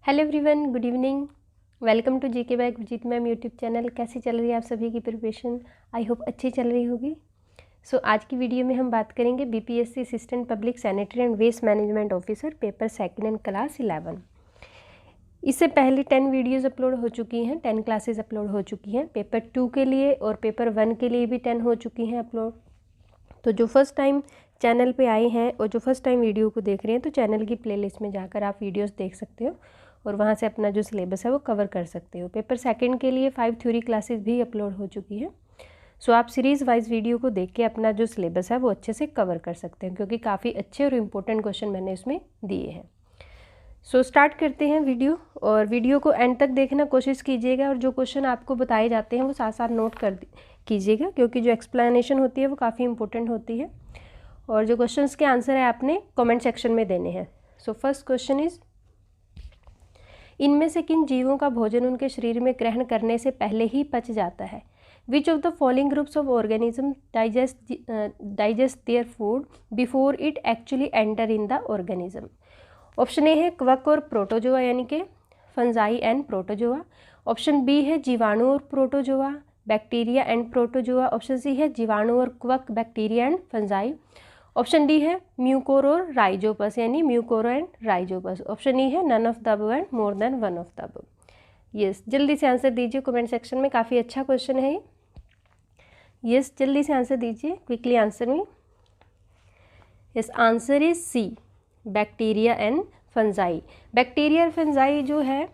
Hello everyone, good evening. Welcome to GK by Gurjeet ma'am YouTube channel. कैसी चल रही है आप सभी की प्रिपरेशन? आई होप अच्छी चल रही होगी। आज की वीडियो में हम बात करेंगे BPSC assistant public sanitary and waste management officer paper second and class 11। इससे पहले 10 वीडियोज़ अपलोड हो चुकी हैं, 10 क्लासेस अपलोड हो चुकी हैं। पेपर 2 के लिए और पेपर 1 के लिए भी 10 हो चुकी हैं अपलोड। तो जो फर्स्ट टाइम चैनल पे आए हैं और जो फर्स्ट टाइम वीडियो को देख रहे हैं, तो चैनल की प्लेलिस्ट में जाकर आप वीडियोस देख सकते हो और वहाँ से अपना जो सिलेबस है वो कवर कर सकते हो। पेपर सेकंड के लिए 5 थ्योरी क्लासेस भी अपलोड हो चुकी हैं। आप सीरीज़ वाइज वीडियो को देख के अपना जो सिलेबस है वो अच्छे से कवर कर सकते हैं, क्योंकि काफ़ी अच्छे और इम्पोर्टेंट क्वेश्चन मैंने इसमें दिए हैं। स्टार्ट करते हैं वीडियो, और वीडियो को एंड तक देखना कोशिश कीजिएगा, और जो क्वेश्चन आपको बताए जाते हैं वो साथ साथ नोट कर कीजिएगा, क्योंकि जो एक्सप्लेनेशन होती है वो काफ़ी इंपॉर्टेंट होती है। और जो क्वेश्चंस के आंसर है आपने कमेंट सेक्शन में देने हैं। फर्स्ट क्वेश्चन इज, इनमें से किन जीवों का भोजन उनके शरीर में ग्रहण करने से पहले ही पच जाता है? Which of the following groups of organism digest their food before it actually enter in the organism? Option A है क्वक और प्रोटोजोआ, यानी कि fungi and protozoa. Option B है जीवाणु और protozoa, bacteria and protozoa. Option C है जीवाणु और क्वक, bacteria and fungi. Option D है म्यूकोर और राइजोपस, यानी Mucor and Rhizopus. Option E है none of the above and more than one of the above. Yes, जल्दी से आंसर दीजिए कमेंट सेक्शन में। काफ़ी अच्छा क्वेश्चन है ये। यस, जल्दी से आंसर दीजिए, quickly answer me. Yes, answer is C, bacteria and fungi. Bacteria और फंजाई जो है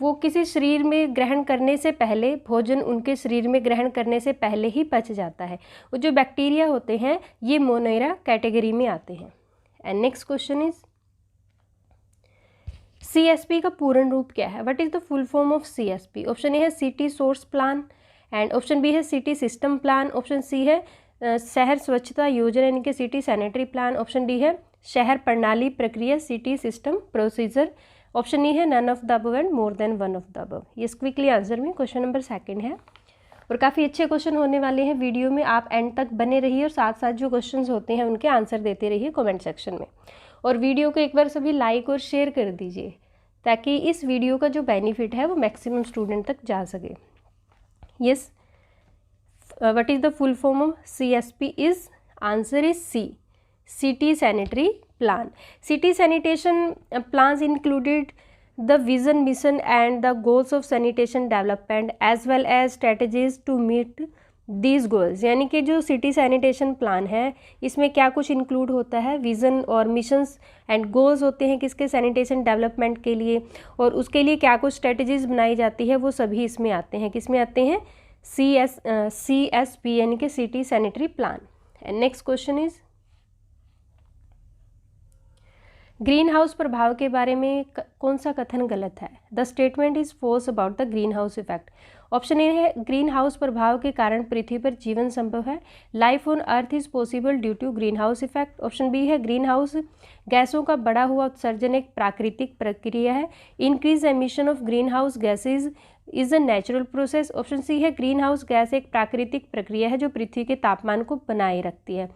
वो किसी शरीर में ग्रहण करने से पहले, भोजन उनके शरीर में ग्रहण करने से पहले ही पच जाता है। वो जो बैक्टीरिया होते हैं ये मोनेरा कैटेगरी में आते हैं। And next question is, CSP का पूर्ण रूप क्या है? What is the full form of CSP? Option A है city source plan, and option B है city system plan. Option C है शहर स्वच्छता योजना, यानी कि city sanitary plan. Option D है शहर प्रणाली प्रक्रिया, city system procedure. Option E है none of the above and more than one of the above. ये क्विकली आंसर में क्वेश्चन नंबर सेकंड है, और काफ़ी अच्छे क्वेश्चन होने वाले हैं वीडियो में। आप एंड तक बने रहिए और साथ साथ जो क्वेश्चंस होते हैं उनके आंसर देते रहिए कमेंट सेक्शन में। और वीडियो को एक बार सभी लाइक और शेयर कर दीजिए, ताकि इस वीडियो का जो बेनिफिट है वो मैक्सिमम स्टूडेंट तक जा सके। Yes, what is the full form of CSP? Is answer is C, city sanitary plan. City sanitation plans included the vision, mission and the goals of sanitation development as well as strategies to meet these goals। यानी कि जो city sanitation plan है इसमें क्या कुछ include होता है? Vision और मिशंस एंड गोल्स होते हैं किसके? सैनिटेशन डेवलपमेंट के लिए, और उसके लिए क्या कुछ स्ट्रेटजीज बनाई जाती है वो सभी इसमें आते हैं। किसमें आते हैं? CSP, यानी कि city sanitary plan. And next question is, green house प्रभाव के बारे में कौन सा कथन गलत है? The statement is false about the green house effect. Option A है ग्रीन हाउस प्रभाव के कारण पृथ्वी पर जीवन संभव है, life on earth is possible due to green house effect. Option B है ग्रीन हाउस गैसों का बढ़ा हुआ उत्सर्जन एक प्राकृतिक प्रक्रिया है, increase emission of green house gases is a natural process. Option C है ग्रीन हाउस गैस एक प्राकृतिक प्रक्रिया है जो पृथ्वी के तापमान को बनाए रखती है।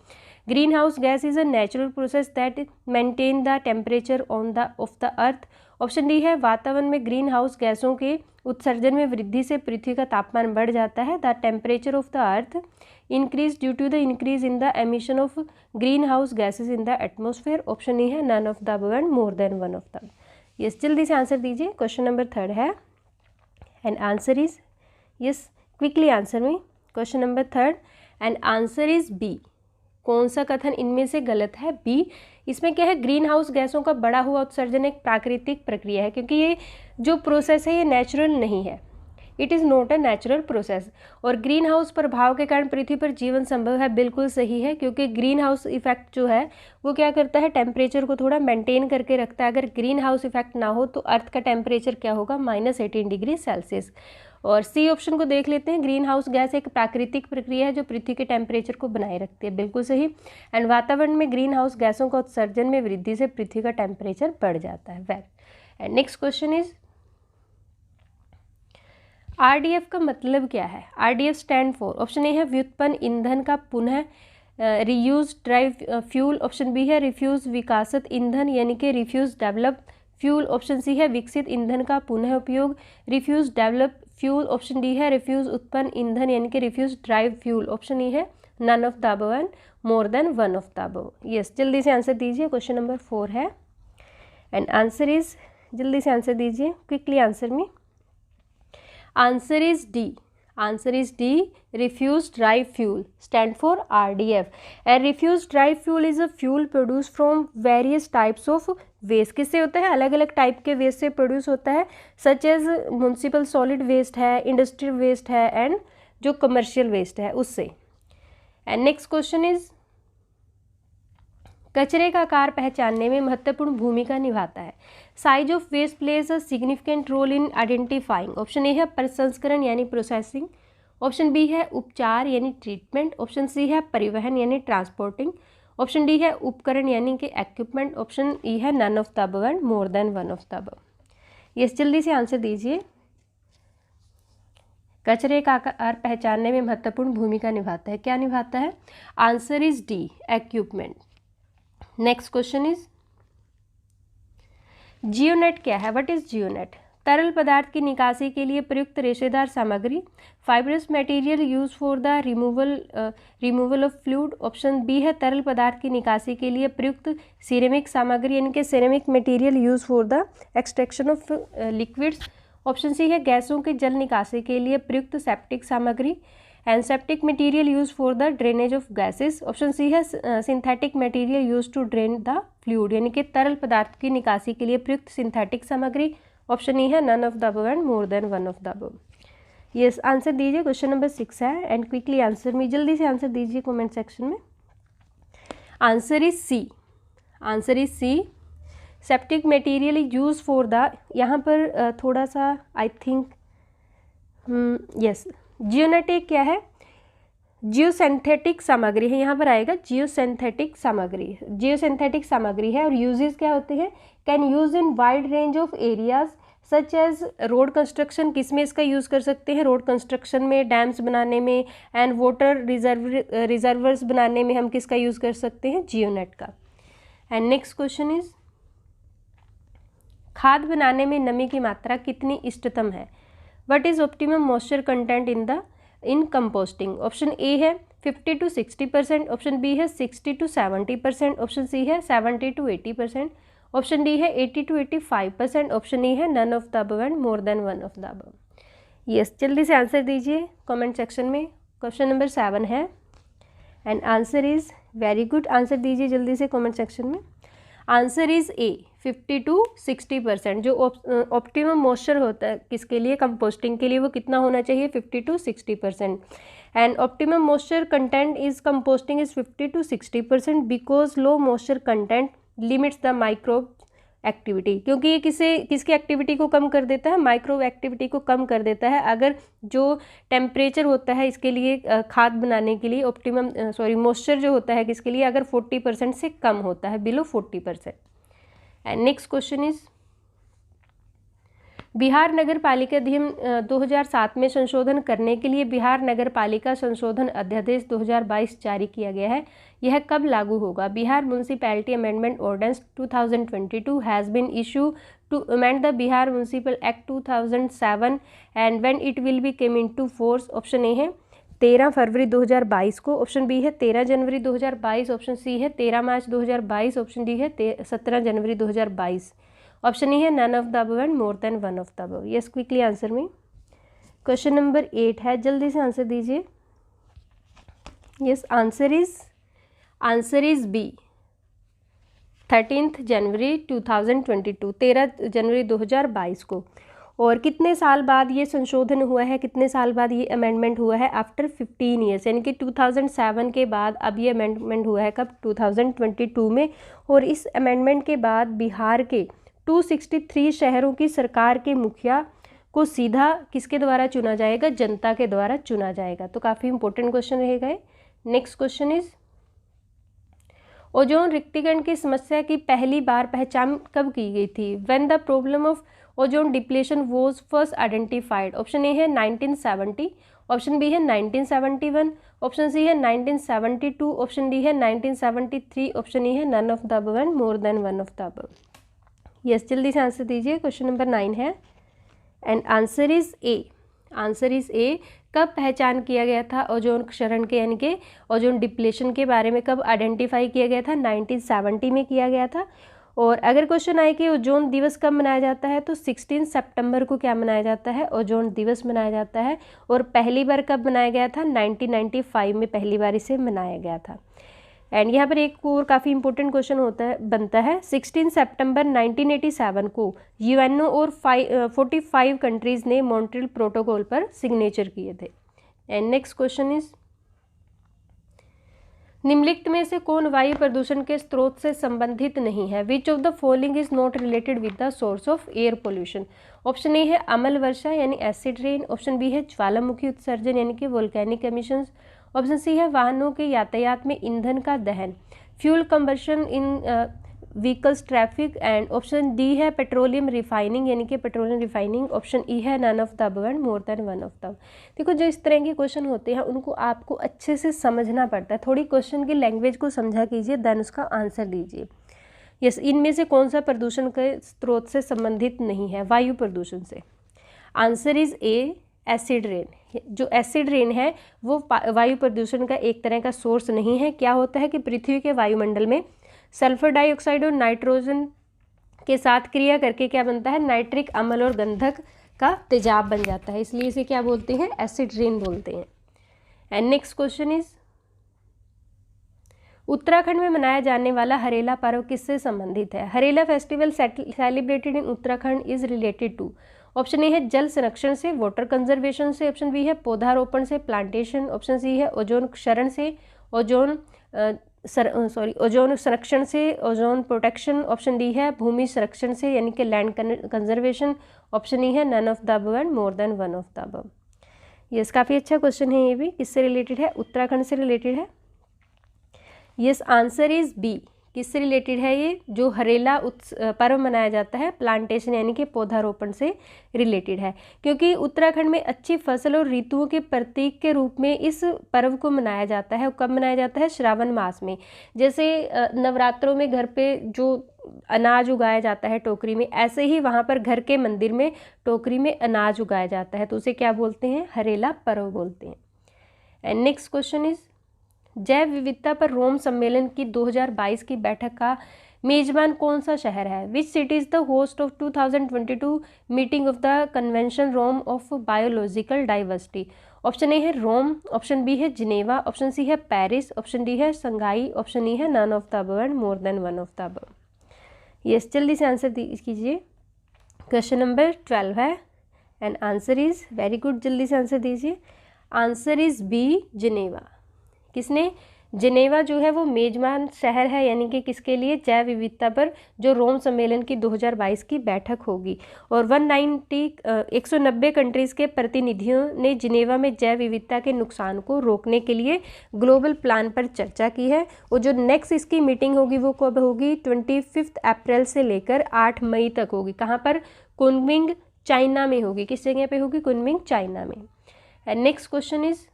Green house gas is a natural process that maintain the temperature of the earth. Option D है वातावरण में ग्रीन हाउस गैसों के उत्सर्जन में वृद्धि से पृथ्वी का तापमान बढ़ जाता है। The temperature of the earth increase due to the increase in the emission of green house gases in the atmosphere. Option E है none of the above and more than one of the. Yes, जल्दी से answer दीजिए, question number third है। And answer is, yes, quickly answer में question number third, and answer is B. कौन सा कथन इनमें से गलत है? बी। इसमें क्या है? ग्रीन हाउस गैसों का बढ़ा हुआ उत्सर्जन एक प्राकृतिक प्रक्रिया है, क्योंकि ये जो प्रोसेस है ये नेचुरल नहीं है, it is not a natural process. और ग्रीन हाउस प्रभाव के कारण पृथ्वी पर जीवन संभव है, बिल्कुल सही है, क्योंकि ग्रीन हाउस इफेक्ट जो है वो क्या करता है? टेम्परेचर को थोड़ा मेंटेन करके रखता है। अगर ग्रीन हाउस इफेक्ट ना हो तो अर्थ का टेम्परेचर क्या होगा? -18 डिग्री सेल्सियस। और सी ऑप्शन को देख लेते हैं, ग्रीन हाउस गैस एक प्राकृतिक प्रक्रिया है जो पृथ्वी के टेम्परेचर को बनाए रखती है, बिल्कुल सही। एंड वातावरण में ग्रीन हाउस गैसों का उत्सर्जन में वृद्धि से पृथ्वी का टेम्परेचर बढ़ जाता है। Well, and next question is, RDF का मतलब क्या है? RDF stand for, option A है व्युत्पन्न ईंधन का पुनः reuse drive fuel. Option B है रिफ्यूज विकासत ईंधन, यानी कि refuse develop fuel, option C है विकसित ईंधन का पुनः उपयोग, refuse develop fuel, option D है रिफ्यूज उत्पन्न ईंधन यानी कि refuse drive fuel, option E है none of the above and more than one of the above. Yes, जल्दी से आंसर दीजिए, क्वेश्चन नंबर 4 है एंड आंसर इज, जल्दी से आंसर दीजिए, quickly answer me. Answer is D, answer is D, refuse drive fuel, stand for RDF, and refuse drive fuel is a fuel produced from various types of waste। किससे होता है? अलग अलग type के waste से produce होता है, such as municipal solid waste है, इंडस्ट्रियल वेस्ट है एंड जो कमर्शियल वेस्ट है उससे। एंड नेक्स्ट क्वेश्चन इज, कचरे का आकार पहचानने में महत्वपूर्ण भूमिका निभाता है। Size of waste plays a significant role in identifying, option A है प्रसंस्करण यानी प्रोसेसिंग, ऑप्शन बी है उपचार यानी ट्रीटमेंट, ऑप्शन सी है परिवहन यानी ट्रांसपोर्टिंग, ऑप्शन डी है उपकरण यानी कि इक्विपमेंट, ऑप्शन ई है none of the above and more than one of the above. Yes, जल्दी से आंसर दीजिए। कचरे का आकार पहचानने में महत्वपूर्ण भूमिका निभाता है, क्या निभाता है? Answer is D, equipment. Next question is, geonet क्या है? What is geonet? तरल पदार्थ की निकासी के लिए प्रयुक्त रेशेदार सामग्री, fibrous material use for the removal of fluid, option B है तरल पदार्थ की निकासी के लिए प्रयुक्त सिरेमिक सामग्री यानी कि ceramic material use for the extraction of liquids, option C है गैसों के जल निकासी के लिए प्रयुक्त सेप्टिक सामग्री and septic material use for the drainage of gases, option C है synthetic material use to drain the fluid यानी कि तरल पदार्थ की निकासी के लिए प्रयुक्त सिंथेटिक सामग्री, ऑप्शन ई है none of the above and more than one of the above. Yes, answer दीजिए, क्वेश्चन नंबर 6 है एंड क्विकली आंसर में, जल्दी से आंसर दीजिए कमेंट सेक्शन में। Answer is C, answer is C, septic material use for the, यहाँ पर थोड़ा सा आई थिंक यस, जियोनेटिक क्या है? जियोसिंथेटिक सामग्री है, यहाँ पर आएगा जियोसिंथेटिक सामग्री, जियोसिंथेटिक सामग्री है और यूजेस क्या होते हैं? Can use in wide range of areas such as road construction, किस में इसका यूज़ कर सकते हैं? रोड कंस्ट्रक्शन में, डैम्स बनाने में एंड वाटर रिजर्वर्स बनाने में हम किसका यूज़ कर सकते हैं? जियोनेट का। एंड नेक्स्ट क्वेश्चन इज, खाद बनाने में नमी की मात्रा कितनी इष्टतम है? What is optimum moisture content in composting, option A है 50 to 60%, ऑप्शन बी है 60 to 70%, ऑप्शन सी है 70 to 80%, ऑप्शन डी है 80 to 85%, ऑप्शन ई है none of the above and more than one of the above. Yes, जल्दी से answer दीजिए comment section में। Question number 7 है and answer is, very good, answer दीजिए जल्दी से कमेंट सेक्शन में। Answer is A, 50 to 60%। जो ऑप्टिमम मॉइस्चर होता है किसके लिए? कंपोस्टिंग के लिए, वो कितना होना चाहिए? 50 to 60%। And optimum moisture content is composting is 50 to 60% because low moisture content limits the microbe activity, क्योंकि ये किसकी एक्टिविटी को कम कर देता है? माइक्रोब एक्टिविटी को कम कर देता है। अगर जो टेम्परेचर होता है इसके लिए खाद बनाने के लिए, ऑप्टिमम मॉइस्चर जो होता है किसके लिए? अगर 40% से कम होता है, below 40%। And next question is, Bihar नगर पालिका अधिनियम 2007 में संशोधन करने के लिए बिहार नगर पालिका संशोधन अध्यादेश 2022 जारी किया गया है, यह कब लागू होगा? Bihar municipality amendment ordinance 2022 has been issue to amend the Bihar municipal act 2007 and when it will be came into force, option A है 13 फरवरी 2022 को, ऑप्शन बी है 13 जनवरी 2022, ऑप्शन सी है 13 मार्च 2022, ऑप्शन डी है 17 जनवरी 2022, ऑप्शन ई है none of the above and more than one of the above. Yes, quickly answer में। Question number 8 है, जल्दी से आंसर दीजिए। यस, आंसर इज बी, 13 जनवरी 2022, 13 जनवरी 2022 को। और कितने साल बाद ये संशोधन हुआ है, कितने साल बाद ये अमेंडमेंट हुआ है? आफ्टर 15 ईयर्स, यानी कि 2007 के बाद अब ये अमेंडमेंट हुआ है कब? 2022 में। और इस अमेंडमेंट के बाद बिहार के 263 शहरों की सरकार के मुखिया को सीधा किसके द्वारा चुना जाएगा? जनता के द्वारा चुना जाएगा। तो काफ़ी इंपॉर्टेंट क्वेश्चन रहेगा। नेक्स्ट क्वेश्चन इज, ओजोन रिक्तीकरण की समस्या की पहली बार पहचान कब की गई थी? When the problem of ozone depletion was first identified, option A है 1970, ऑप्शन बी है 1971, ऑप्शन सी है 1972, ऑप्शन डी है 1973, ऑप्शन ई है none of the above and more than one of the above. Yes, जल्दी से answer दीजिए। Question number 9 है and answer is A. Answer is A. कब पहचान किया गया था ओजोन क्षरण के यानी कि ओजोन डिप्लेशन के बारे में कब आइडेंटिफाई किया गया था? 1970 में किया गया था। और अगर क्वेश्चन आए कि ओजोन दिवस कब मनाया जाता है तो 16 सितंबर को क्या मनाया जाता है? ओजोन दिवस मनाया जाता है। और पहली बार कब मनाया गया था? 1995 में पहली बार इसे मनाया गया था। एंड यहाँ पर एक और काफ़ी इंपॉर्टेंट क्वेश्चन बनता है 16 सितंबर 1987 को यूएनओ और 45 कंट्रीज़ ने मॉन्ट्रियल प्रोटोकॉल पर सिग्नेचर किए थे। एंड नेक्स्ट क्वेश्चन इज निम्नलिखित में से कौन वायु प्रदूषण के स्रोत से संबंधित नहीं है? Which of the following is not related with the source of air pollution? Option A है अम्ल वर्षा यानी एसिड रेन, ऑप्शन बी है ज्वालामुखी उत्सर्जन यानी कि वोल्केनिक एमिशंस, ऑप्शन सी है वाहनों के यातायात में ईंधन का दहन fuel combustion in vehicles traffic, and option D है पेट्रोलियम रिफाइनिंग यानी कि पेट्रोलियम रिफाइनिंग, ऑप्शन ई है none of the above and more than one of the. देखो जो इस तरह के क्वेश्चन होते हैं उनको आपको अच्छे से समझना पड़ता है। थोड़ी क्वेश्चन की लैंग्वेज को समझा कीजिए देन उसका आंसर दीजिए। यस, इनमें से कौन सा प्रदूषण के स्रोत से संबंधित नहीं है? वायु प्रदूषण से। Answer is A acid rain. जो एसिड रेन है वो वायु प्रदूषण का एक तरह का सोर्स नहीं है। क्या होता है कि पृथ्वी के वायुमंडल में सल्फर डाइऑक्साइड और नाइट्रोजन के साथ क्रिया करके क्या बनता है? नाइट्रिक अम्ल और गंधक का तेजाब बन जाता है, इसलिए इसे क्या बोलते हैं? एसिड रेन बोलते हैं। And next question is Uttarakhand में मनाया जाने वाला हरेला पर्व किससे संबंधित है? Harela festival celebrated in Uttarakhand is related to. Option A है जल संरक्षण से, वाटर कंजर्वेशन से, ऑप्शन बी है पौधारोपण से, प्लांटेशन, ऑप्शन सी है ओजोन क्षरण से, ओजोन संरक्षण से, ओजोन प्रोटेक्शन, ऑप्शन डी है भूमि संरक्षण से यानी कि लैंड कंजर्वेशन, ऑप्शन ई है none of the above and more than one of the above. Yes, काफ़ी अच्छा क्वेश्चन है ये भी। किससे रिलेटेड है? उत्तराखंड से रिलेटेड है। Yes, answer is B. किससे रिलेटेड है ये? जो हरेला पर्व मनाया जाता है प्लांटेशन यानी कि पौधारोपण से रिलेटेड है, क्योंकि उत्तराखंड में अच्छी फसल और ऋतुओं के प्रतीक के रूप में इस पर्व को मनाया जाता है। कब मनाया जाता है? श्रावण मास में। जैसे नवरात्रों में घर पे जो अनाज उगाया जाता है टोकरी में, ऐसे ही वहाँ पर घर के मंदिर में टोकरी में अनाज उगाया जाता है, तो उसे क्या बोलते हैं? हरेला पर्व बोलते हैं। एंड नेक्स्ट क्वेश्चन इज जैव विविधता पर रोम सम्मेलन की 2022 की बैठक का मेजबान कौन सा शहर है? Which city is the host of 2022 meeting of the convention Rome of biological diversity? Option A है रोम, ऑप्शन बी है जिनेवा, ऑप्शन सी है पेरिस, ऑप्शन डी है संघाई, ऑप्शन ई है none of the above and more than one of the above. Yes, जल्दी से answer कीजिए। Question number 12 है and answer is very good, जल्दी से आंसर दीजिए। Answer is B Geneva. किसने? जिनेवा जो है वो मेजबान शहर है यानी कि किसके लिए? जैव विविधता पर जो रोम सम्मेलन की 2022 की बैठक होगी। और 190 कंट्रीज़ के प्रतिनिधियों ने जिनेवा में जैव विविधता के नुकसान को रोकने के लिए ग्लोबल प्लान पर चर्चा की है। और जो नेक्स्ट इसकी मीटिंग होगी वो कब होगी? 25 अप्रैल से लेकर 8 मई तक होगी। कहाँ पर? कुनमिंग चाइना में होगी। किस जगह पे होगी? कुनमिंग चाइना में। एंड नेक्स्ट क्वेश्चन इज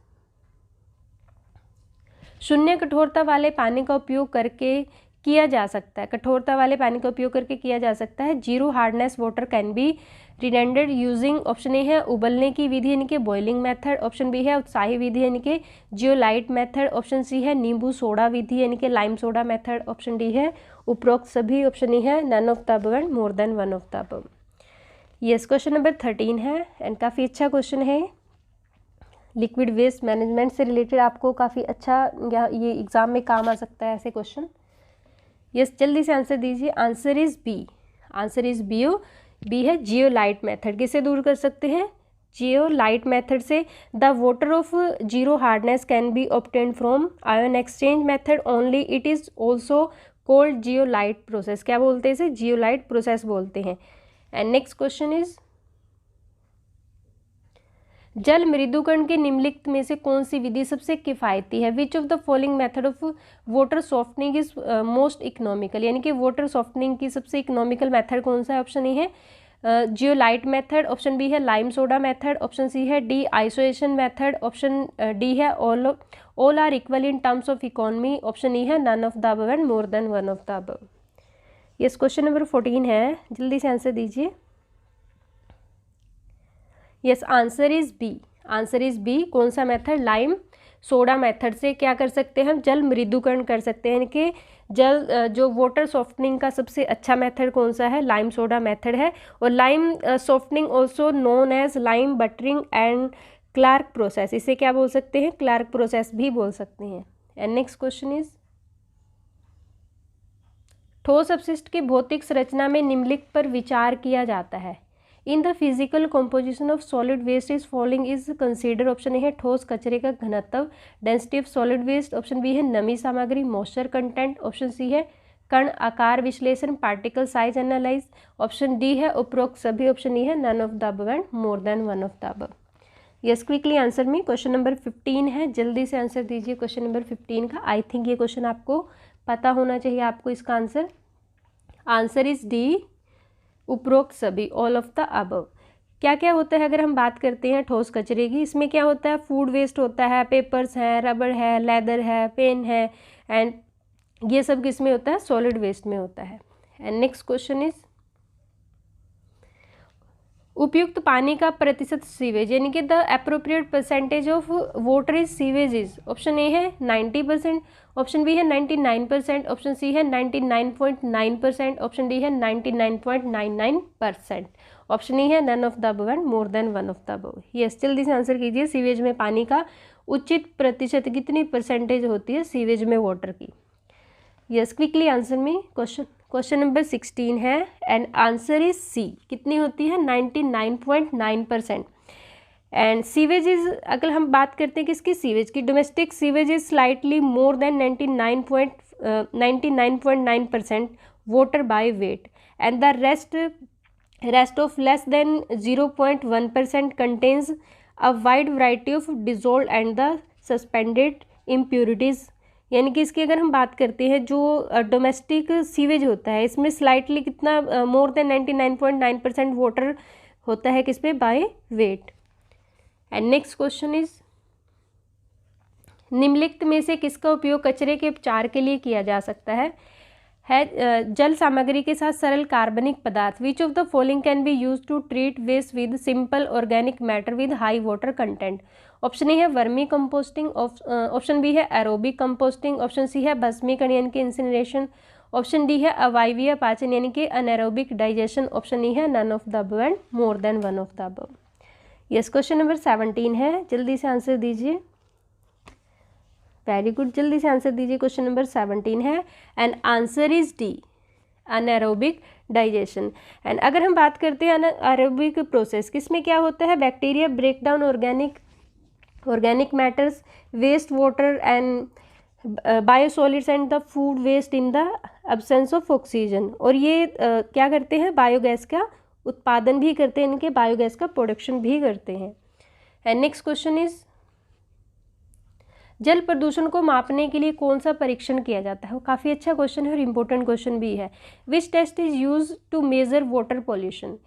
शून्य कठोरता वाले पानी का उपयोग करके किया जा सकता है। कठोरता वाले पानी का उपयोग करके किया जा सकता है। Zero hardness water can be retended using, option A है उबलने की विधि यानी कि बॉइलिंग मेथड, ऑप्शन बी है उत्साही विधि यानी कि जियोलाइट मेथड, ऑप्शन सी है नींबू सोडा विधि यानी कि lime soda method, option D है उपरोक्त सभी, ऑप्शन ई है none of the above and more than one of the above. Yes, question number 13 है एंड काफ़ी अच्छा क्वेश्चन है। लिक्विड वेस्ट मैनेजमेंट से रिलेटेड आपको काफ़ी अच्छा ये एग्ज़ाम में काम आ सकता है ऐसे क्वेश्चन। यस, जल्दी से आंसर दीजिए। Answer is B. Answer is B है जियोलाइट मेथड। किससे दूर कर सकते हैं? जियोलाइट मेथड से। The water of zero hardness can be obtained from ion exchange method only, it is also called zeolite process. क्या बोलते हैं इसे? जियोलाइट प्रोसेस बोलते हैं। एंड नेक्स्ट क्वेश्चन इज जल मृदुकरण के निम्नलिखित में से कौन सी विधि सबसे किफ़ायती है? Which of the following method of water softening is most economical, यानी कि वाटर सॉफ्टनिंग की सबसे इकोनॉमिकल मेथड कौन सा है? ऑप्शन ए है जियोलाइट मेथड, ऑप्शन बी है lime soda method, option C है de isolation method, option D है all are equal in terms of economy, option E है none of the above and more than one of the above. Yes, question number 14 है, जल्दी से answer दीजिए। Yes, answer is B. Answer is B. कौन सा method? Lime soda method से क्या कर सकते हैं हम? जल मृदुकरण कर सकते हैं। यानी कि जल जो वाटर सॉफ्टनिंग का सबसे अच्छा मेथड कौन सा है? लाइम सोडा मेथड है। और lime softening also known as lime buttering and Clark process, इसे क्या बोल सकते हैं? क्लार्क प्रोसेस भी बोल सकते हैं। एंड नेक्स्ट क्वेश्चन इज, ठोस अपशिष्ट की भौतिक संरचना में निम्नलिखित पर विचार किया जाता है। In the physical composition of solid waste is following is consider. Option A है ठोस कचरे का घनत्व, density of solid waste. Option B है नमी सामग्री, मॉइस्चर कंटेंट। ऑप्शन सी है कण आकार विश्लेषण, particle size analyse. Option D है उपरोक्त सभी। ऑप्शन ई है none of the above and more than one of the above. Yes, quickly answer me. Question number 15 है, जल्दी से आंसर दीजिए क्वेश्चन नंबर 15 का। आई थिंक ये क्वेश्चन आपको पता होना चाहिए आपको इसका आंसर। आंसर इज डी, उपरोक्त सभी, ऑल ऑफ द अबव। क्या क्या होता है अगर हम बात करते हैं ठोस कचरे की? इसमें क्या होता है? फूड वेस्ट होता है, पेपर्स हैं, रबड़ है, लेदर है, पेन है, एंड ये सब किस में होता है? सॉलिड वेस्ट में होता है। एंड नेक्स्ट क्वेश्चन इज, उपयुक्त पानी का प्रतिशत सीवेज, यानी कि the appropriate percentage of water is sewage is. Option A है 90%, ऑप्शन बी है 99%, ऑप्शन सी है 99.9%, ऑप्शन डी है 99.99%, ऑप्शन ई है none of the above and more than one of the above. Yes, जल्दी से answer कीजिए। Sewage में पानी का उचित प्रतिशत कितनी परसेंटेज होती है सीवेज में वाटर की? यस, क्विकली आंसर में। क्वेश्चन नंबर 16 है, एंड आंसर इज सी। कितनी होती है? 99.9%। एंड सीवेज इज, अगर हम बात करते हैं किसकी? सीवेज की। Domestic sewage is slightly more than 99.9% water by weight, and the rest of less than 0.1% contains a wide variety of dissolve and the suspended impurities. यानी कि इसकी अगर हम बात करते हैं जो डोमेस्टिक सीवेज होता है, इसमें स्लाइटली कितना मोर देन 99.9% वाटर होता है किस पे? By weight. And next question is, निम्नलिखित में से किसका उपयोग कचरे के उपचार के लिए किया जा सकता है? जल सामग्री के साथ सरल कार्बनिक पदार्थ। Which of the following can be use to treat waste with simple organic matter with high water content? Option A है वर्मी कंपोस्टिंग, ऑप्शन बी है एरोबिक कंपोस्टिंग, ऑप्शन सी है भस्मीकरण यानी कि इंसिनरेशन, ऑप्शन डी है अवायवीय पाचन यानी कि अनएरोबिक डाइजेशन, ऑप्शन ई है none of the above and more than one of the above. Yes, question number 17 है, जल्दी से आंसर दीजिए। वेरी गुड, जल्दी से आंसर दीजिए। क्वेश्चन नंबर 17 है, and answer is D, anaerobic digestion. And अगर हम बात करते हैं अनएरोबिक प्रोसेस, किसमें क्या होता है? Bacteria break down organic matters, waste water and biosolids and the food waste in the absence of oxygen। और ये क्या करते हैं? बायोगैस का उत्पादन भी करते हैं, इनके बायोगैस का प्रोडक्शन भी करते हैं। एंड नेक्स्ट क्वेश्चन इज, जल प्रदूषण को मापने के लिए कौन सा परीक्षण किया जाता है? वो काफ़ी अच्छा क्वेश्चन है और इम्पोर्टेंट क्वेश्चन भी है। Which test is use to measure water pollution?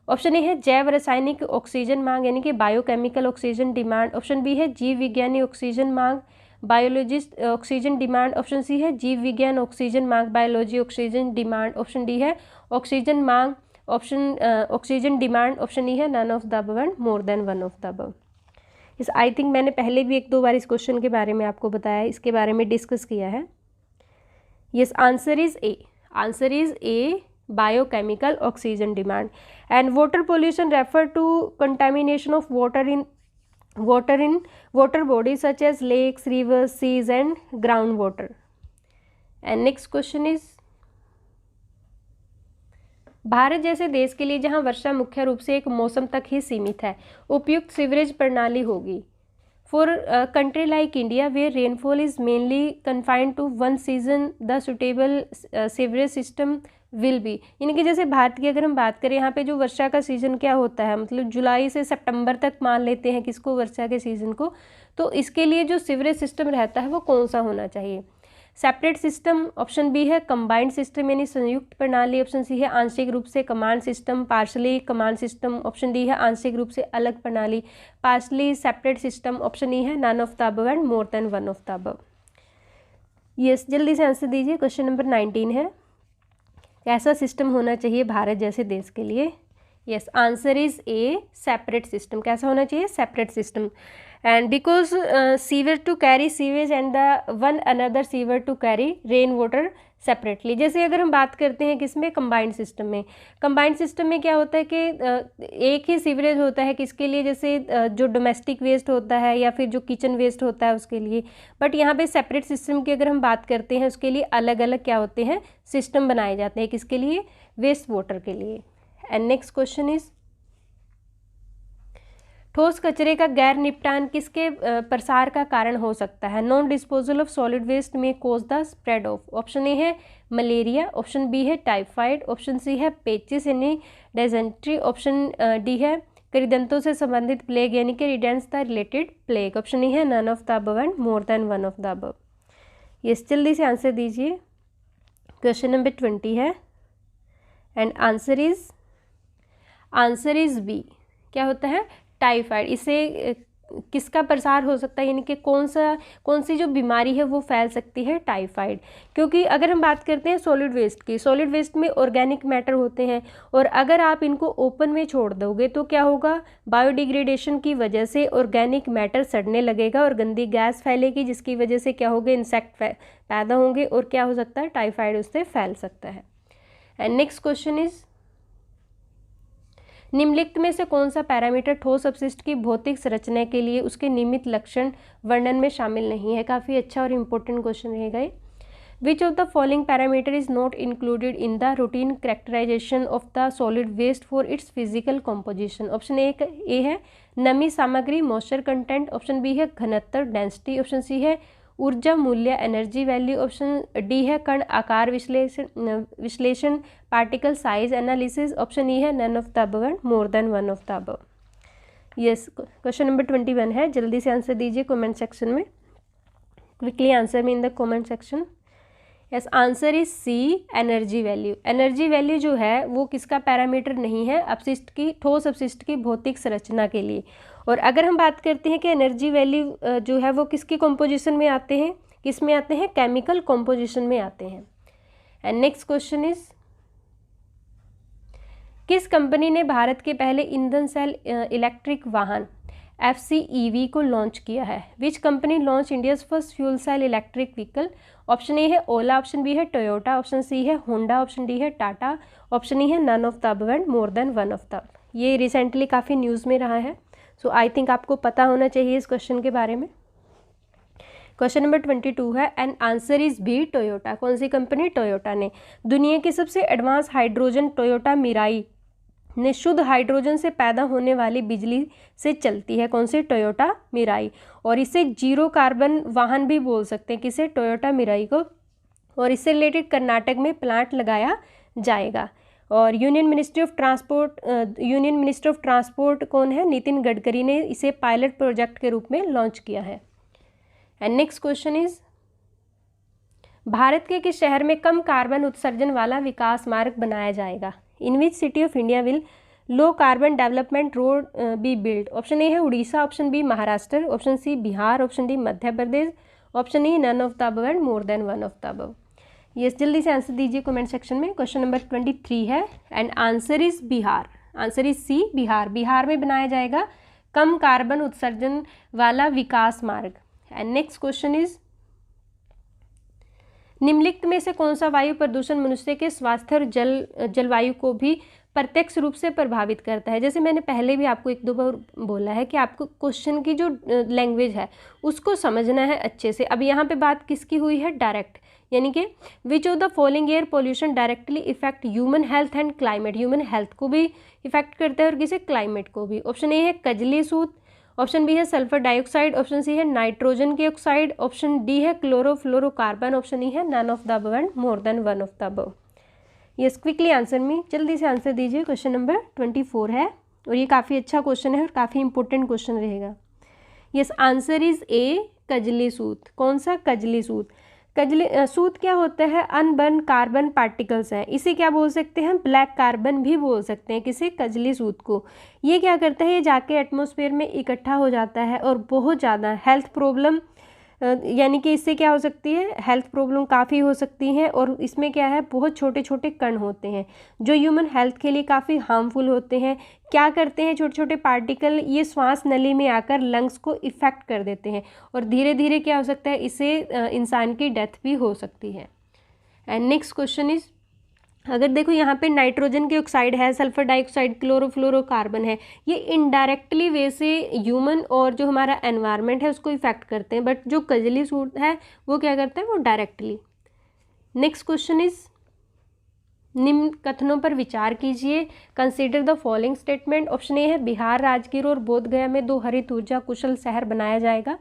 Option A है जैव रासायनिक ऑक्सीजन मांग यानी कि biochemical oxygen demand, option B है जीव विज्ञानी ऑक्सीजन मांग, biologist oxygen demand, option C है जीव विज्ञान ऑक्सीजन मांग, biology oxygen demand, option D है ऑक्सीजन मांग, ऑक्सीजन डिमांड, ऑप्शन ई है none of the above and more than one of the above. इस आई थिंक मैंने पहले भी 1-2 बार इस क्वेश्चन के बारे में आपको बताया, इसके बारे में डिस्कस किया है। Yes, answer is A. Answer is A, biochemical oxygen demand. And water pollution refer to contamination of water in water bodies such as lakes, rivers, seas and groundwater. And next question is, Bharat जैसे देश के लिए जहां वर्षा मुख्य रूप से एक मौसम तक ही सीमित है, उपयुक्त सीवरेज प्रणाली होगी। For country like India where rainfall is mainly confined to one season, the suitable sewerage system will be. यानी कि जैसे भारत की अगर हम बात करें, यहाँ पे जो वर्षा का सीज़न क्या होता है, मतलब जुलाई से सितंबर तक मान लेते हैं किसको? वर्षा के सीज़न को। तो इसके लिए जो सीवरेज सिस्टम रहता है वो कौन सा होना चाहिए? सेपरेट सिस्टम, ऑप्शन बी है कंबाइंड सिस्टम यानी संयुक्त प्रणाली, ऑप्शन सी है आंशिक रूप से command system, partially command system, option D है आंशिक रूप से अलग प्रणाली, partially separate system, option E है none of the above and more than one of the above. Yes, जल्दी से आंसर दीजिए। क्वेश्चन नंबर 19 है, ऐसा सिस्टम होना चाहिए भारत जैसे देश के लिए। Yes, answer is A, separate system. कैसा होना चाहिए? Separate system. And because sewer to carry sewage and the one another sewer to carry rain water separately. जैसे अगर हम बात करते हैं किसमें? कंबाइंड सिस्टम में। कंबाइंड सिस्टम में क्या होता है कि एक ही सीवरेज होता है किसके लिए? जैसे जो डोमेस्टिक वेस्ट होता है या फिर जो किचन वेस्ट होता है उसके लिए। बट यहाँ पे सेपरेट सिस्टम की अगर हम बात करते हैं उसके लिए अलग अलग क्या होते हैं? सिस्टम बनाए जाते हैं। किसके लिए? वेस्ट वाटर के लिए। एंड नेक्स्ट क्वेश्चन इज, ठोस कचरे का गैर निपटान किसके प्रसार का कारण हो सकता है? Non disposal of solid waste may cause the spread of. Option A है मलेरिया, ऑप्शन बी है टाइफाइड, ऑप्शन सी है पेचिस यानी डिसेंट्री, ऑप्शन डी है करिदंतों से संबंधित प्लेग यानी कि rodents the related plague, option E है none of the above and more than one of the above. Yes, जल्दी से आंसर दीजिए। क्वेश्चन नंबर 20 है एंड आंसर इज बी। क्या होता है? टाइफाइड। इससे किसका प्रसार हो सकता है, यानी कि कौन सी जो बीमारी है वो फैल सकती है? टाइफाइड। क्योंकि अगर हम बात करते हैं सॉलिड वेस्ट की, सॉलिड वेस्ट में ऑर्गेनिक मैटर होते हैं और अगर आप इनको ओपन में छोड़ दोगे तो क्या होगा? बायोडिग्रेडेशन की वजह से ऑर्गेनिक मैटर सड़ने लगेगा और गंदी गैस फैलेगी, जिसकी वजह से क्या होगा? इंसेक्ट पैदा होंगे और क्या हो सकता है? टाइफाइड उससे फैल सकता है। एंड नेक्स्ट क्वेश्चन इज, निम्नलिखित में से कौन सा पैरामीटर ठोस अपशिष्ट की भौतिक संरचना के लिए उसके नियमित लक्षण वर्णन में शामिल नहीं है? काफ़ी अच्छा और इम्पोर्टेंट क्वेश्चन रहेगा ये। Which of the following parameter is not included in the routine characterization of the solid waste for its physical composition? Option A है नमी सामग्री मॉइस्चर कंटेंट, ऑप्शन बी है घनत्व डेंसिटी, ऑप्शन सी है ऊर्जा मूल्य एनर्जी वैल्यू, ऑप्शन डी है कण आकार विश्लेषण particle size analysis, option E है none of the above and more than one of the above. Yes, question number 21 है। जल्दी से आंसर दीजिए कमेंट सेक्शन में। Quickly answer me in the comment section. Yes, answer is C, energy value. Energy value जो है वो किसका parameter नहीं है? अपशिष्ट की, ठोस अपशिष्ट की भौतिक संरचना के लिए। और अगर हम बात करते हैं कि एनर्जी वैल्यू जो है वो किसकी कॉम्पोजिशन में आते हैं? किस में आते हैं? केमिकल कॉम्पोजिशन में आते हैं। एंड नेक्स्ट क्वेश्चन इज, किस कंपनी ने भारत के पहले ईंधन सेल इलेक्ट्रिक वाहन FCEV को लॉन्च किया है? Which company launch India's first fuel cell electric vehicle? Option A है ओला, ऑप्शन बी है टोयोटा, ऑप्शन सी है होंडा, ऑप्शन डी है टाटा, ऑप्शन ई है none of the above and more than one of the. ये recently काफ़ी news में रहा है, सो आई थिंक आपको पता होना चाहिए इस क्वेश्चन के बारे में। क्वेश्चन नंबर 22 है and answer is B, Toyota. कौन सी कंपनी? टोयोटा ने। दुनिया की सबसे एडवांस हाइड्रोजन टोयोटा मिराई ने शुद्ध हाइड्रोजन से पैदा होने वाली बिजली से चलती है। कौन सी? Toyota Mirae. और इसे जीरो कार्बन वाहन भी बोल सकते हैं, किसे? टोयोटा मिराई को। और इससे रिलेटेड कर्नाटक में प्लांट लगाया जाएगा। और यूनियन मिनिस्टर ऑफ ट्रांसपोर्ट कौन है? नितिन गडकरी ने इसे पायलट प्रोजेक्ट के रूप में लॉन्च किया है। And next question is, Bharat के किस शहर में कम कार्बन उत्सर्जन वाला विकास मार्ग बनाया जाएगा? In which city of India will low carbon development road be build? Option A है Orissa, option B Maharashtra, option C Bihar, option D Madhya Pradesh, option E none of the above and more than one of the above. Yes, जल्दी से answer दीजिए comment section में। Question number 23 है and answer is Bihar. Answer is C, Bihar. Bihar में बनाया जाएगा कम carbon उत्सर्जन वाला विकास मार्ग। एंड नेक्स्ट क्वेश्चन इज, निम्नलिखित में से कौन सा वायु प्रदूषण मनुष्य के स्वास्थ्य और जलवायु को भी प्रत्यक्ष रूप से प्रभावित करता है? जैसे मैंने पहले भी आपको एक दो बार बोला है कि आपको क्वेश्चन की जो लैंग्वेज है उसको समझना है अच्छे से। अब यहाँ पे बात किसकी हुई है? डायरेक्ट, यानी कि विच of the following air pollution directly effect human health and climate? Human health को भी इफेक्ट करता है और किसे? क्लाइमेट को भी। ऑप्शन ए है कजली सूत, ऑप्शन बी है सल्फर डाइऑक्साइड, ऑप्शन सी है नाइट्रोजन की ऑक्साइड, ऑप्शन डी है क्लोरोफ्लोरोकार्बन, ऑप्शन ई है none of the above and more than one of the above. Yes, quickly answer me, जल्दी से आंसर दीजिए। क्वेश्चन नंबर 24 है और ये काफ़ी अच्छा क्वेश्चन है और काफ़ी इंपॉर्टेंट क्वेश्चन रहेगा। यस, आंसर इज ए, कजली सूत। कौन सा? कजली सूत। कजली सूत क्या होता है? अनबर्न कार्बन पार्टिकल्स हैं। इसे क्या बोल सकते हैं? ब्लैक कार्बन भी बोल सकते हैं। किसे? कजली सूत को। ये क्या करता है? ये जाके एटमॉस्फेयर में इकट्ठा हो जाता है और बहुत ज़्यादा हेल्थ प्रॉब्लम यानी कि इससे क्या हो सकती है, हेल्थ प्रॉब्लम काफ़ी हो सकती हैं। और इसमें क्या है, बहुत छोटे छोटे कण होते हैं जो ह्यूमन हेल्थ के लिए काफ़ी हार्मफुल होते हैं। क्या करते हैं, छोटे छोटे पार्टिकल ये श्वास नली में आकर लंग्स को इफ़ेक्ट कर देते हैं और धीरे धीरे क्या हो सकता है, इससे इंसान की डेथ भी हो सकती है। एंड नेक्स्ट क्वेश्चन इज, अगर देखो यहाँ पे नाइट्रोजन के ऑक्साइड है, सल्फर डाइऑक्साइड, क्लोरोफ्लोरोकार्बन है, ये इनडायरेक्टली वे से ह्यूमन और जो हमारा एनवायरनमेंट है उसको इफेक्ट करते हैं, बट जो कजली सूट है वो क्या करता है, वो डायरेक्टली। नेक्स्ट क्वेश्चन इज, निम्न कथनों पर विचार कीजिए, consider the following statement. Option A है, बिहार, राजगीर और बोधगया में 2 हरित ऊर्जा कुशल शहर बनाया जाएगा।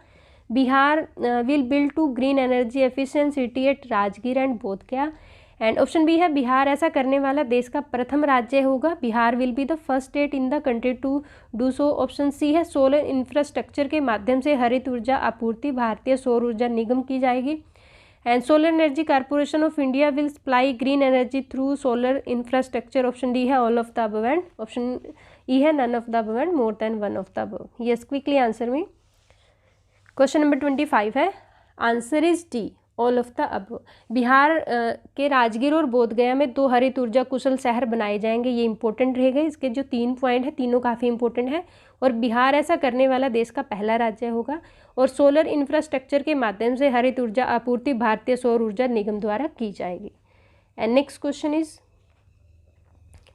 Bihar will build 2 green energy efficient city at Rajgir and Bodhgaya. And option B है, बिहार ऐसा करने वाला देश का प्रथम राज्य होगा। Bihar will be the first state in the country to do so. Option C है, सोलर इंफ्रास्ट्रक्चर के माध्यम से हरित ऊर्जा आपूर्ति भारतीय सौर ऊर्जा निगम की जाएगी। And solar energy corporation of India will supply green energy through solar infrastructure. Option D है, all of the above. And option E है, none of the above and more than one of the above. Yes, quickly answer me. Question number 25 है, answer is D, all of the above. Bihar के राजगीर और बोधगया में 2 हरित ऊर्जा कुशल शहर बनाए जाएंगे, ये इंपॉर्टेंट रहेगा। इसके जो 3 पॉइंट है तीनों काफ़ी इंपॉर्टेंट है। और बिहार ऐसा करने वाला देश का पहला राज्य होगा। और सोलर इंफ्रास्ट्रक्चर के माध्यम से हरित ऊर्जा आपूर्ति भारतीय सौर ऊर्जा निगम द्वारा की जाएगी। एंड नेक्स्ट क्वेश्चन इज,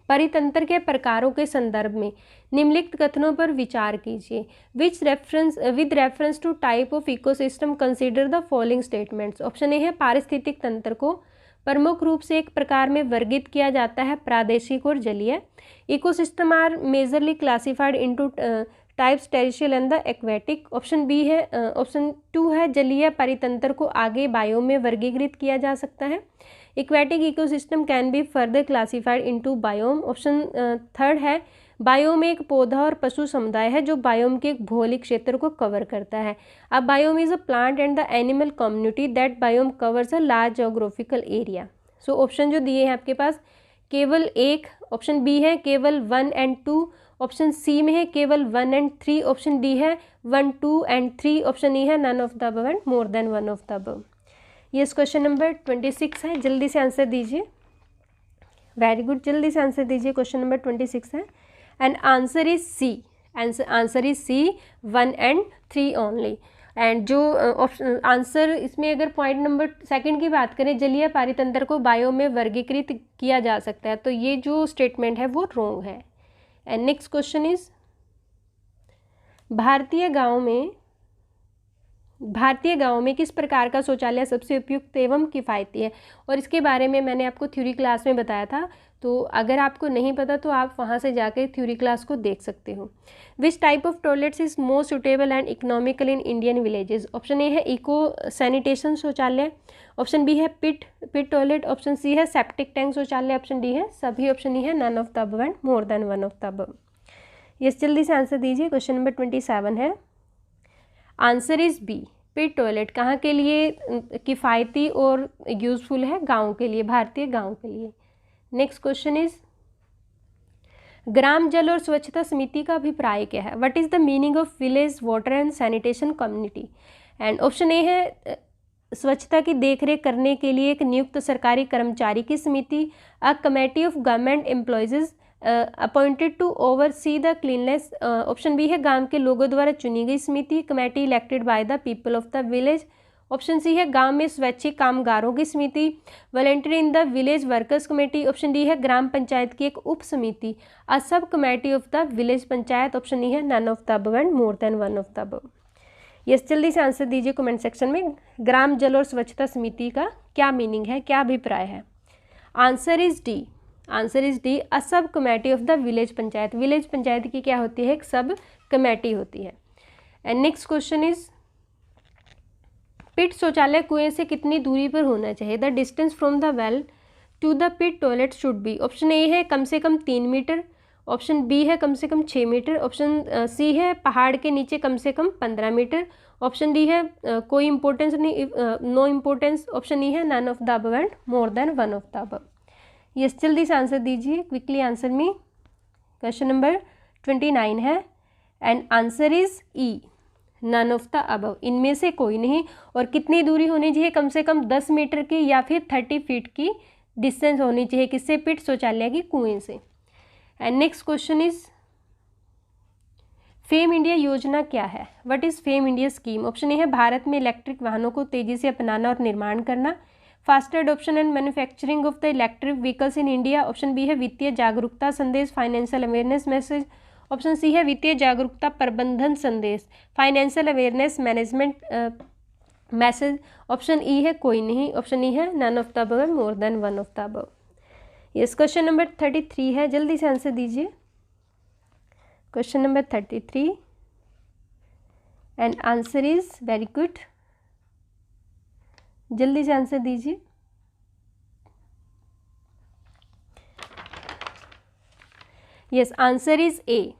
परितंत्र के प्रकारों के संदर्भ में निम्नलिखित कथनों पर विचार कीजिए। With reference to type of ecosystem consider the following statements. Option A है, पारिस्थितिक तंत्र को प्रमुख रूप से एक प्रकार में वर्गित किया जाता है, प्रादेशिक और जलीय। Ecosystem are majorly classified into types, terrestrial and the aquatic. Option B है, ऑप्शन 2 है, जलीय परितंत्र को आगे बायोम में वर्गीकृत किया जा सकता है। Aquatic ecosystem can be further classified into biome. Option 3 है, बायोम एक पौधा और पशु समुदाय है जो बायोम के एक भौगोलिक क्षेत्र को कवर करता है। अब biome is a plant and the animal community that biome covers a large geographical area. So option जो दिए हैं आपके पास, केवल एक, ऑप्शन बी है केवल 1 एंड 2, ऑप्शन सी में है केवल 1 एंड 3, ऑप्शन डी है 1, 2 एंड 3, ऑप्शन ई है none of the above and more than one of the above. ये क्वेश्चन नंबर 26 है, जल्दी से आंसर दीजिए। वेरी गुड, जल्दी से आंसर दीजिए। क्वेश्चन नंबर 26 है and answer is C. Answer is C, 1 and 3 only. And जो ऑप्शन आंसर इसमें अगर पॉइंट नंबर 2 की बात करें, जलीय पारितंत्र को बायो में वर्गीकृत किया जा सकता है, तो ये जो स्टेटमेंट है वो रॉन्ग है। एंड नेक्स्ट क्वेश्चन इज, भारतीय गांव में किस प्रकार का शौचालय सबसे उपयुक्त एवं किफ़ायती है। और इसके बारे में मैंने आपको थ्योरी क्लास में बताया था, तो अगर आपको नहीं पता तो आप वहां से जाकर थ्योरी क्लास को देख सकते हो। Which type of toilets is most suitable and economical in Indian villages. Option A है इको सैनिटेशन शौचालय, ऑप्शन बी है पिट टॉयलेट, ऑप्शन सी है सेप्टिक टैंक शौचालय, ऑप्शन डी है सभी, ऑप्शन ई है none of the above and more than one of the above. Yes, जल्दी से आंसर दीजिए। क्वेश्चन नंबर 27 है, answer is B, pit toilet कहाँ के लिए किफ़ायती और यूज़फुल है, गाँव के लिए, भारतीय गाँव के लिए। नेक्स्ट क्वेश्चन इज, ग्राम जल और स्वच्छता समिति का अभिप्राय क्या है। What is the meaning of village water and sanitation community. And option A है, स्वच्छता की देखरेख करने के लिए एक नियुक्त सरकारी कर्मचारी की समिति, a committee of government employees appointed to oversee the cleanliness. Option B है, गांव के लोगों द्वारा चुनी गई समिति, committee elected by the people of the village. Option C है, गांव में स्वैच्छिक कामगारों की समिति, volunteer in the village workers committee. Option D है, ग्राम पंचायत की एक उप समिति, a sub committee of the village panchayat. Option E है none of the above and more than one of the above. Yes, जल्दी से आंसर दीजिए कमेंट सेक्शन में। ग्राम जल और स्वच्छता समिति का क्या मीनिंग है, क्या अभिप्राय है। Answer is D, answer is D, a sub committee of the village panchayat. Village panchayat की क्या होती है, एक सब कमेटी होती है। And next question is, pit शौचालय कुएं से कितनी दूरी पर होना चाहिए। The distance from the well to the pit toilet should be. Option A है कम से कम 3 मीटर, ऑप्शन बी है कम से कम 6 मीटर, ऑप्शन सी है पहाड़ के नीचे कम से कम 15 मीटर, ऑप्शन डी है कोई इंपॉर्टेंस नहीं, नो इम्पोर्टेंस, ऑप्शन ई है none of the above and more than one of the above. Yes, जल्दी से आंसर दीजिए, quickly answer me. Question number 29 है and answer is E, none of the above, इनमें से कोई नहीं। और कितनी दूरी होनी चाहिए, कम से कम 10 मीटर की या फिर 30 फीट की डिस्टेंस होनी चाहिए, किससे, पिट शौचालय की कुएं से। And next question is fame India योजना क्या है, what is fame India scheme. Option A है भारत में इलेक्ट्रिक वाहनों को तेजी से अपनाना और निर्माण करना, faster adoption and manufacturing of the electric vehicles in India. Option B है वित्तीय जागरूकता संदेश, financial awareness message. Option C है वित्तीय जागरूकता प्रबंधन संदेश, financial awareness management message. Option E है कोई नहीं, ऑप्शन ई है none of the above, more than one of the above. Yes, question number 33 है, जल्दी से आंसर दीजिए। Question number 33 and answer is very good, जल्दी से आंसर दीजिए। Yes, answer is A,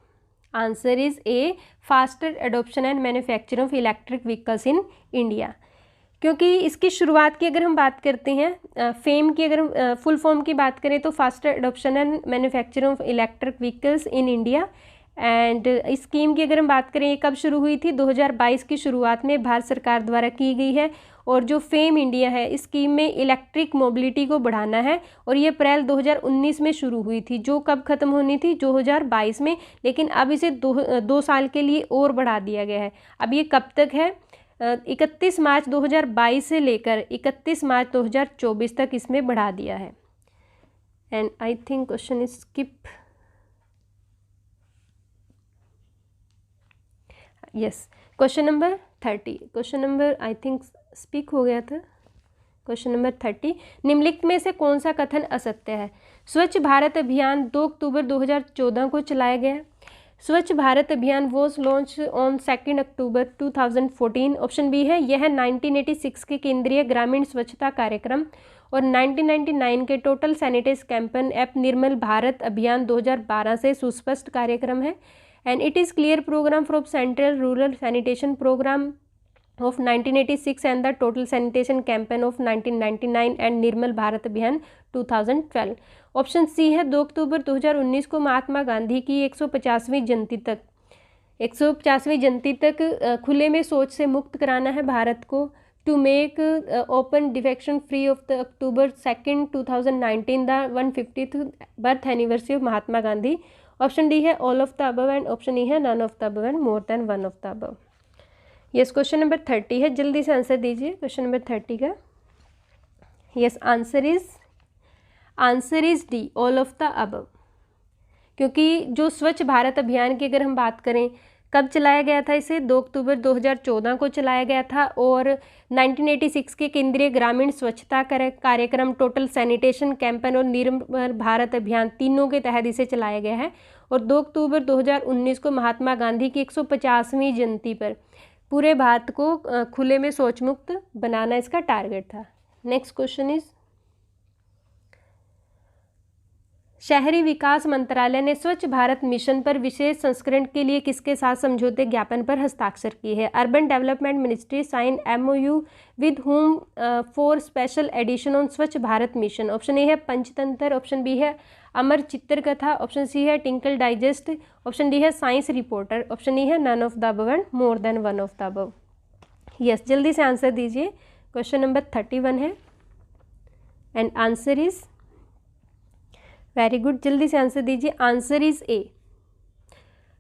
answer is A, faster adoption and manufacturing of electric vehicles in India. क्योंकि इसकी शुरुआत की अगर हम बात करते हैं, फेम की अगर हम फुल फॉर्म की बात करें तो faster adoption and manufacturing of electric vehicles in India. And इस स्कीम की अगर हम बात करें, ये कब शुरू हुई थी, 2022 की शुरुआत में भारत सरकार द्वारा की गई है। और जो फेम इंडिया है, इस स्कीम में इलेक्ट्रिक मोबिलिटी को बढ़ाना है और ये अप्रैल 2019 में शुरू हुई थी, जो कब ख़त्म होनी थी, 2022 में। लेकिन अब इसे दो साल के लिए और बढ़ा दिया गया है। अब ये कब तक है, 31 मार्च 2022 से लेकर 31 मार्च 2024 तक इसमें बढ़ा दिया है। And I think question is skip. Yes, question number 30, question number I think speak हो गया था। क्वेश्चन नंबर 30, निम्नलिखित में से कौन सा कथन असत्य है। स्वच्छ भारत अभियान 2 अक्टूबर 2014 को चलाया गया। Swachh Bharat Abhiyan was launch on 2 October 2014। Option B है यह 1986 के केंद्रीय ग्रामीण स्वच्छता कार्यक्रम और 1999 के टोटल सैनिटाइज कैंपेन ऐप निर्मल भारत अभियान 2012 से सुस्पष्ट कार्यक्रम है। And it is clear program from central rural sanitation program of 1986 and the total sanitation campaign of 1999 and Nirmal Bharat Abhiyan 2012। Option C है 2 अक्टूबर 2019 को महात्मा गांधी की 150वीं जयंती तक खुले में शौच से मुक्त कराना है भारत को। To make open defecation free of the October 2, 2019 the 150th birth anniversary of Mahatma Gandhi. Option D है all of the above and option E है none of the above and more than one of the above. Yes, question number 30 है, जल्दी से answer दीजिए question number 30 का। Yes, answer is D, all of the above. क्योंकि जो स्वच्छ भारत अभियान की अगर हम बात करें, कब चलाया गया था इसे, 2 अक्टूबर 2014 को चलाया गया था। और 1986 के केंद्रीय ग्रामीण स्वच्छता कार्यक्रम, टोटल सैनिटेशन कैंपेन और निर्मल भारत अभियान, तीनों के तहत इसे चलाया गया है। और 2 अक्टूबर 2019 को महात्मा गांधी की 150वीं जयंती पर पूरे भारत को खुले में शौच मुक्त बनाना इसका टारगेट था। नेक्स्ट क्वेश्चन इज, शहरी विकास मंत्रालय ने स्वच्छ भारत मिशन पर विशेष संस्करण के लिए किसके साथ समझौते ज्ञापन पर हस्ताक्षर किए हैं। Urban development ministry sign MOU with home for special edition on Swachh Bharat mission. Option A है पंचतंत्र, ऑप्शन बी है अमर चित्र कथा, ऑप्शन सी है टिंकल डाइजेस्ट, ऑप्शन डी है साइंस रिपोर्टर, ऑप्शन ई है none of the above and more than one of the above. Yes, जल्दी से answer दीजिए। Question number 31 है and answer is very good, जल्दी से आंसर दीजिए। Answer is A,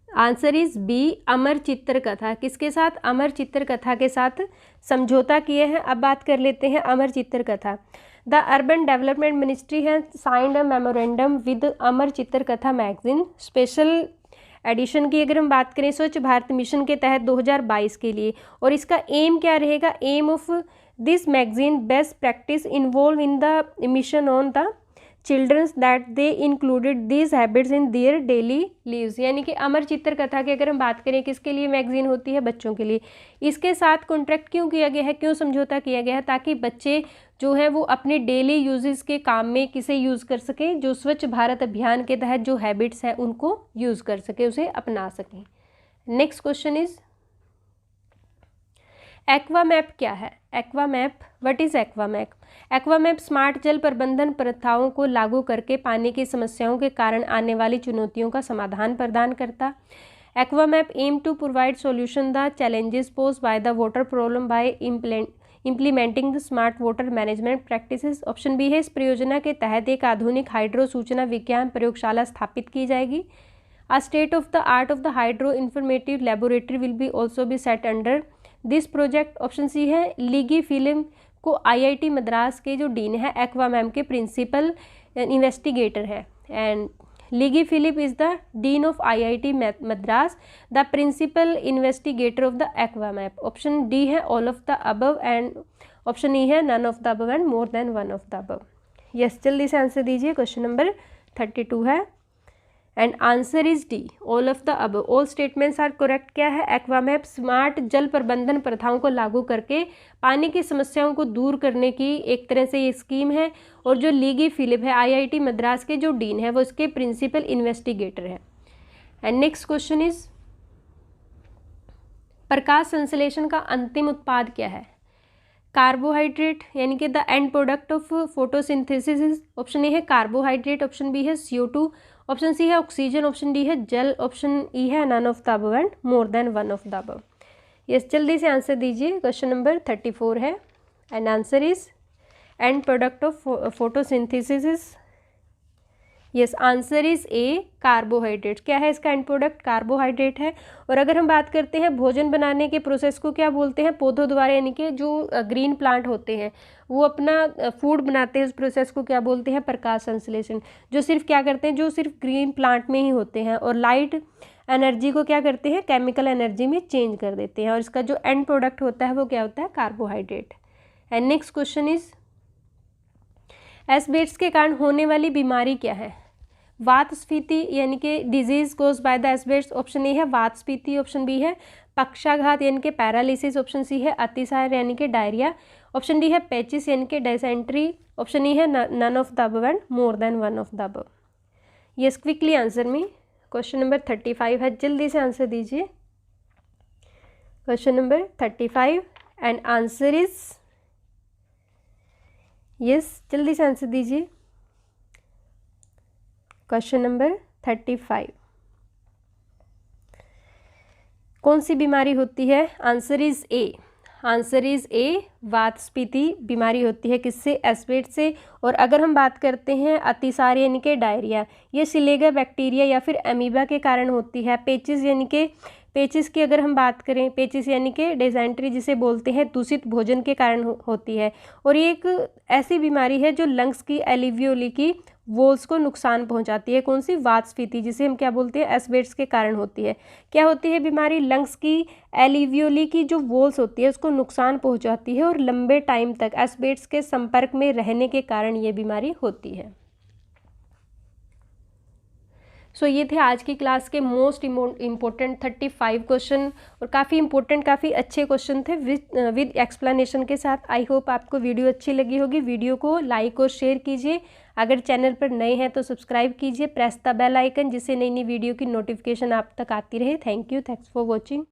answer is B, Amar Chitra Katha. किसके साथ, अमर चित्र कथा के साथ समझौता किए हैं। अब बात कर लेते हैं अमर चित्र कथा। द अर्बन डेवलपमेंट मिनिस्ट्री है साइंड अ मेमोरेंडम विद अमर चित्र कथा मैगजीन स्पेशल एडिशन की अगर हम बात करें स्वच्छ भारत मिशन के तहत 2022 के लिए। और इसका एम क्या रहेगा, aim of this magazine best practice involve in the mission on the childrens that they included these habits in their daily lives. यानी कि अमर चित्र कथा की अगर हम बात करें, किसके लिए मैगजीन होती है, बच्चों के लिए। इसके साथ कॉन्ट्रैक्ट क्यों किया गया है, क्यों समझौता किया गया है, ताकि बच्चे जो है वो अपने डेली यूजेस के काम में किसे यूज़ कर सकें, जो स्वच्छ भारत अभियान के तहत जो हैबिट्स हैं उनको यूज़ कर सकें, उसे अपना सकें। नेक्स्ट क्वेश्चन इज, एक्वामैप क्या है। एक्वामैप, व्हाट इज एक्वामैप। एक्वामैप स्मार्ट जल प्रबंधन प्रथाओं को लागू करके पानी की समस्याओं के कारण आने वाली चुनौतियों का समाधान प्रदान करता। AquaMap aim to provide solution the challenges pose by the water problem by implementing the smart water management practices. Option B है, इस परियोजना के तहत एक आधुनिक हाइड्रो सूचना विज्ञान प्रयोगशाला स्थापित की जाएगी। A state of the art of the hydro informative laboratory will be also be set under this project। Option C है, लीगी फिल्म को IIT मद्रास के जो डीन है एक्वामैम के प्रिंसिपल इन्वेस्टिगेटर है, and Ligy Philip is the dean of IIT Madras, the principal investigator of the AquaMap. Option D है all of the above, and option E है none of the above and more than one of the above. Yes, जल्दी से answer दीजिए। Question number 32 है and answer is D, all of the above. All statements are correct. क्या है, एक्वामैप smart जल प्रबंधन प्रथाओं को लागू करके पानी की समस्याओं को दूर करने की एक तरह से ये स्कीम है, और जो लीगी फिलिप है IIT मद्रास के जो डीन है वो इसके प्रिंसिपल इन्वेस्टिगेटर है। एंड नेक्स्ट क्वेश्चन इज, प्रकाश संश्लेषण का अंतिम उत्पाद क्या है? कार्बोहाइड्रेट, यानी कि the end product of photosynthesis. Option A है कार्बोहाइड्रेट, ऑप्शन बी है CO2, ऑप्शन सी है ऑक्सीजन, ऑप्शन डी है जल, ऑप्शन ई है none of the above and more than one of the above. Yes, जल्दी से आंसर दीजिए। Question number 34 है and answer is end product of photosynthesis. Yes, answer is A, carbohydrate. क्या है इसका एंड प्रोडक्ट? कार्बोहाइड्रेट है। और अगर हम बात करते हैं भोजन बनाने के प्रोसेस को क्या बोलते हैं? पौधों द्वारा, यानी कि जो ग्रीन प्लांट होते हैं वो अपना फूड बनाते हैं, उस प्रोसेस को क्या बोलते हैं? प्रकाश संश्लेषण। जो सिर्फ क्या करते हैं, जो सिर्फ ग्रीन प्लांट में ही होते हैं, और लाइट एनर्जी को क्या करते हैं? केमिकल एनर्जी में चेंज कर देते हैं, और इसका जो एंड प्रोडक्ट होता है वो क्या होता है? Carbohydrate. And next question is, asbestos के कारण होने वाली बीमारी क्या है? वातस्फीति, यानी कि disease caused by the asbestos. Option A है वातस्फीति, ऑप्शन बी है पक्षाघात यानी कि पैरालिसिस, ऑप्शन सी है अतिसार यानी कि डायरिया, ऑप्शन डी है पेचिस यानी कि डायसेंट्री, ऑप्शन ई है none of the above and more than one of the above. Yes, quickly answer me. Question number 35 है, जल्दी से आंसर दीजिए। Question number 35 and answer is, yes, जल्दी से आंसर दीजिए। क्वेश्चन नंबर 35, कौन सी बीमारी होती है? Answer is A, answer is ए, वातस्फीति बीमारी होती है। किससे? एस्बेस्टस से। और अगर हम बात करते हैं अतिसार यानी कि डायरिया, ये सिलेगा बैक्टीरिया या फिर अमीबा के कारण होती है। पेचिस यानी कि पेचिस की अगर हम बात करें, पेचिस यानी कि डिसेंट्री जिसे बोलते हैं, दूषित भोजन के कारण होती है। और ये एक ऐसी बीमारी है जो लंग्स की एलिवियोली की वॉल्स को नुकसान पहुंचाती है। कौन सी? वातस्फीति, जिसे हम क्या बोलते हैं? एस्बेस्टस के कारण होती है। क्या होती है बीमारी? लंग्स की एलिवियोली की जो वॉल्स होती है उसको नुकसान पहुंचाती है, और लंबे टाइम तक एस्बेस्टस के संपर्क में रहने के कारण ये बीमारी होती है। सो ये थे आज की क्लास के मोस्ट इम्पोर्टेंट 35 क्वेश्चन, और काफ़ी इंपॉर्टेंट, काफ़ी अच्छे क्वेश्चन थे विद एक्सप्लेनेशन के साथ। आई होप आपको वीडियो अच्छी लगी होगी। वीडियो को लाइक और शेयर कीजिए। अगर चैनल पर नए हैं तो सब्सक्राइब कीजिए, प्रेस द बेल आइकन, जिससे नई नई वीडियो की नोटिफिकेशन आप तक आती रहे। Thank you, thanks for watching.